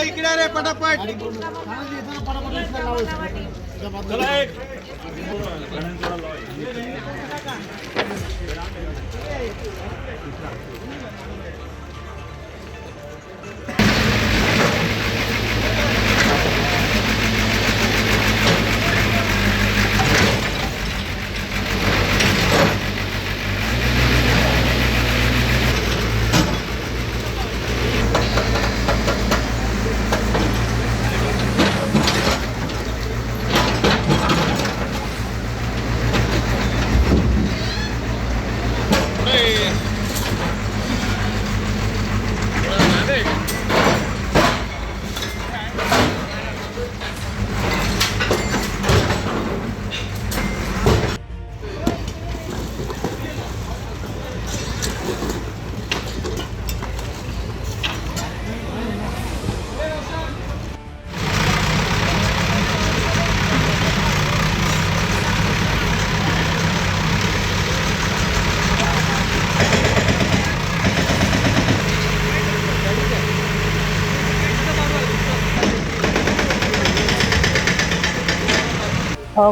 इकडे रे पटापट.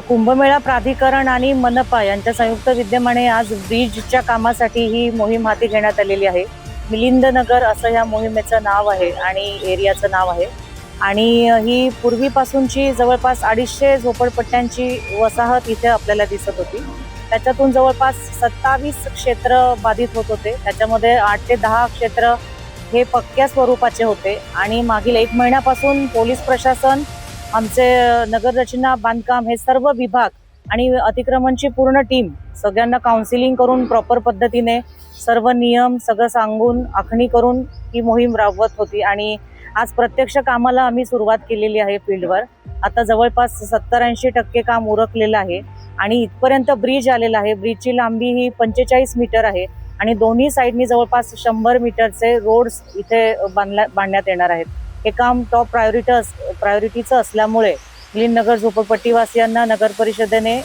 कुंभमेळा प्राधिकरण आणि मनपा यांच्या संयुक्त विद्यमाने आज ब्रिजच्या कामासाठी ही मोहीम हाती घेण्यात आलेली आहे. मिलिंद नगर असं या मोहिमेचं नाव आहे आणि एरियाचं नाव आहे. आणि ही पूर्वीपासूनची जवळपास 250 झोपडपट्ट्यांची वसाहत इथे आपल्याला दिसत होती. त्याच्यातून जवळपास 27 क्षेत्र बाधित होत होते. त्याच्यामध्ये 8 ते 10 क्षेत्र हे पक्क्या स्वरूपाचे होते. आणि मागील 1 महिन्यापासून पोलीस प्रशासन, आमचे नगर रचना, बांधकाम हे सर्व विभाग आणि अतिक्रमणची पूर्ण टीम सगळ्यांना काउन्सिलिंग करून प्रॉपर पद्धतीने सर्व नियम सगळं सांगून आखणी करून ही मोहीम राबवत होती. आणि आज प्रत्यक्ष कामाला आम्ही सुरुवात केलेली आहे फील्डवर. आता जवळपास 70-80% काम उरकलेलं आहे आणि इथपर्यंत ब्रिज आलेला आहे. ब्रिजची लांबी ही 45 मीटर आहे आणि दोन्ही साईडनी जवळपास 100 मीटरचे रोड्स इथे बांधण्यात येणार आहेत. हे काम टॉप प्रायोरिटीचं असल्यामुळे मिलिंद नगर झोपडपट्टीवासियांना नगर परिषदेने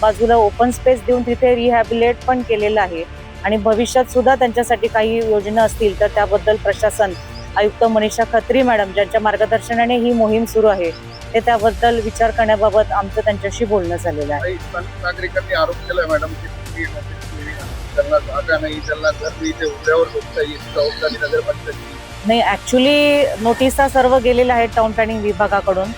बाजूला ओपन स्पेस देऊन तिथे रिहॅबिलेट पण केलेलं आहे. आणि भविष्यात सुद्धा त्यांच्यासाठी काही योजना असतील तर त्याबद्दल प्रशासन आयुक्त मनीषा खत्री मॅडम ज्यांच्या मार्गदर्शनाने ही मोहीम सुरू आहे ते त्याबद्दल विचार करण्याबाबत आमचं त्यांच्याशी बोलणं झालेलं आहे. नागरिकांनी आरोप केलाय मॅडम की त्यांना जागा नाही, त्यांना घर नाही, ते उघड्यावर झोपता येईल, जबाबदारी नगरपालिकेची नाही. ॲक्च्युली नोटिसा सर्व गेलेल्या आहेत टाउन प्लॅनिंग विभागाकडून.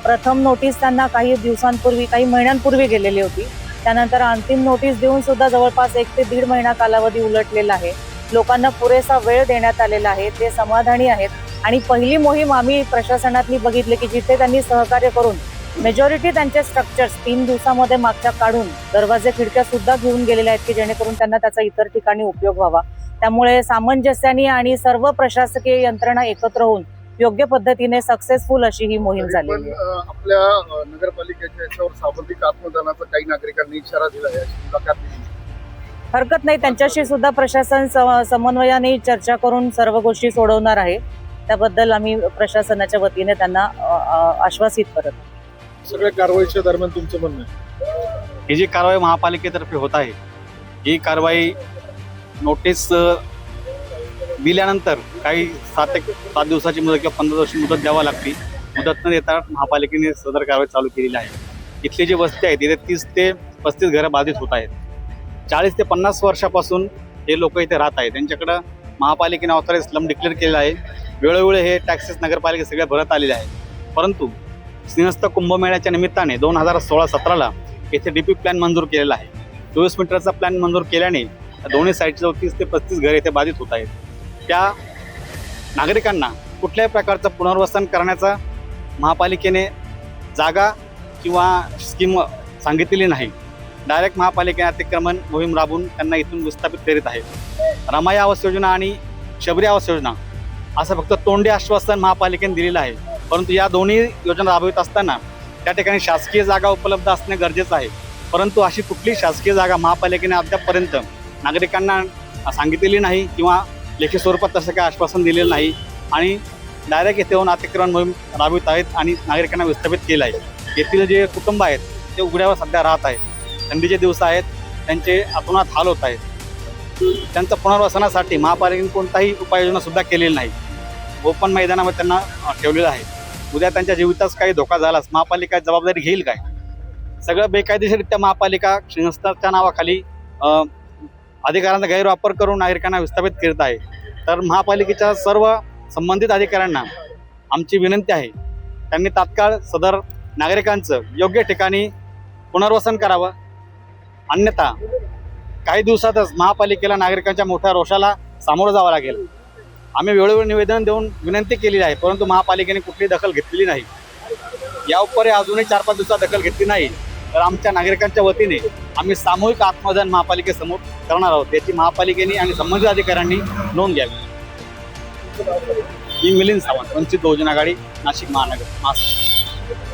प्रथम नोटीस त्यांना काही दिवसांपूर्वी, काही महिन्यांपूर्वी गेलेली होती. त्यानंतर अंतिम नोटीस देऊन सुद्धा जवळपास 1 ते 1.5 महिना कालावधी उलटलेला आहे. लोकांना पुरेसा वेळ देण्यात आलेला आहे, ते समाधानी आहेत. आणि पहिली मोहीम आम्ही प्रशासनातली बघितली की जिथे त्यांनी सहकार्य करून मेजॉरिटी त्यांचे स्ट्रक्चर्स 3 दिवसामध्ये मागच्या काढून दरवाजे खिडक्या सुद्धा घेऊन गेलेल्या आहेत की जेणेकरून त्यांना त्याचा इतर ठिकाणी उपयोग व्हावा. त्यामुळे सामंजस्याने आणि सर्व प्रशासकीय यंत्रणा एकत्र होऊन योग्य पद्धतीने सक्सेसफुल अशी ही मोहीम झाली. आपल्या नगरपालिकेच्या याच्यावर साबंधिक आत्मदानाचा काही नागरिकांनी इशारा दिला आहे. हरकत नाही, त्यांच्याशी सुद्धा प्रशासन समन्वयाने चर्चा करून सर्व गोष्टी सोडवणार आहे. त्याबद्दल आम्ही प्रशासनाच्या वतीने त्यांना आश्वासित करत. सगळ्या कारवाईच्या दरम्यान तुमचं म्हणणं आहे ही जी कारवाई महापालिकेतर्फे होत आहे ही कारवाई नोटीस दिल्यानंतर काही 7 दिवसाची मुदत किंवा 15 दिवसाची मुदत द्यावी लागते. मुदत न देता महापालिकेने सदर कारवाई चालू केलेली आहे. इथली जी वस्ती आहे तिथे 30 ते 35 घरं बाधित होत आहेत. 40 ते 50 वर्षापासून हे लोक इथे राहत आहेत. त्यांच्याकडं महापालिकेने ऑथराईज स्लम डिक्लेअर केलेलं आहे. वेळोवेळी हे टॅक्सेस नगरपालिका सगळ्या भरत आलेले आहेत. परंतु सिंहस्थ कुंभमेळ्याच्या निमित्ताने 2016-17ला येथे DP प्लॅन मंजूर केलेला आहे. 24 मीटरचा प्लॅन मंजूर केल्याने दोन्ही साईडच्या 30 ते 35 घरे इथे बाधित होत आहेत. त्या नागरिकांना कुठल्याही प्रकारचं पुनर्वसन करण्याचा महापालिकेने जागा किंवा स्कीम सांगितलेली नाही. डायरेक्ट महापालिकेने अतिक्रमण मोहीम राबवून त्यांना इथून विस्थापित करीत आहे. रमाई आवास योजना आणि शबरी आवास योजना असं फक्त तोंडी आश्वासन महापालिकेने दिलेलं आहे. परंतु या दोन्ही योजना राबवित असताना त्या ठिकाणी शासकीय जागा उपलब्ध असणे गरजेचं आहे. परंतु अशी कुठली शासकीय जागा महापालिकेने अद्यापपर्यंत नागरिकांना सांगितलेली नाही किंवा लेखी स्वरूपात तसं काही आश्वासन दिलेलं नाही. आणि डायरेक्ट येथे येऊन अतिक्रमण मोहीम राबवित आहेत आणि नागरिकांना विस्थापित केलं आहे. येथील जे कुटुंब आहेत ते उघड्यावर सध्या राहत आहेत. थंडीचे दिवस आहेत, त्यांचे अतोनात हाल होत आहेत. त्यांचं पुनर्वसनासाठी महापालिकेने कोणताही उपाययोजना सुद्धा केलेली नाही. ओपन मैदानामध्ये त्यांना ठेवलेलं आहे. उद्या त्यांच्या जीवितास काही धोका झालास महापालिका जबाबदारी घेईल काय? सगळं बेकायदेशीररित्या महापालिका संस्थाच्या नावाखाली अधिकारांचा गैरवापर करून नागरिकांना विस्थापित करत आहे. तर महापालिकेच्या सर्व संबंधित अधिकाऱ्यांना आमची विनंती आहे, त्यांनी तात्काळ सदर नागरिकांचं योग्य ठिकाणी पुनर्वसन करावं. अन्यथा काही दिवसातच महापालिकेला नागरिकांच्या मोठ्या रोषाला सामोरं जावं लागेल. आम्ही वेळोवेळी निवेदन देऊन विनंती केलेली आहे, परंतु महापालिकेने कुठलीही दखल घेतलेली नाही. यावर अजूनही 4-5 दिवसात दखल घेतली नाही तर आमच्या नागरिकांच्या वतीने आम्ही सामूहिक आत्मदान महापालिकेसमोर करणार आहोत. याची महापालिकेने आणि संबंधित अधिकाऱ्यांनी नोंद घ्यावी. मी मिलिंद सावंत, वंचित बहुजन आघाडी, नाशिक महानगर.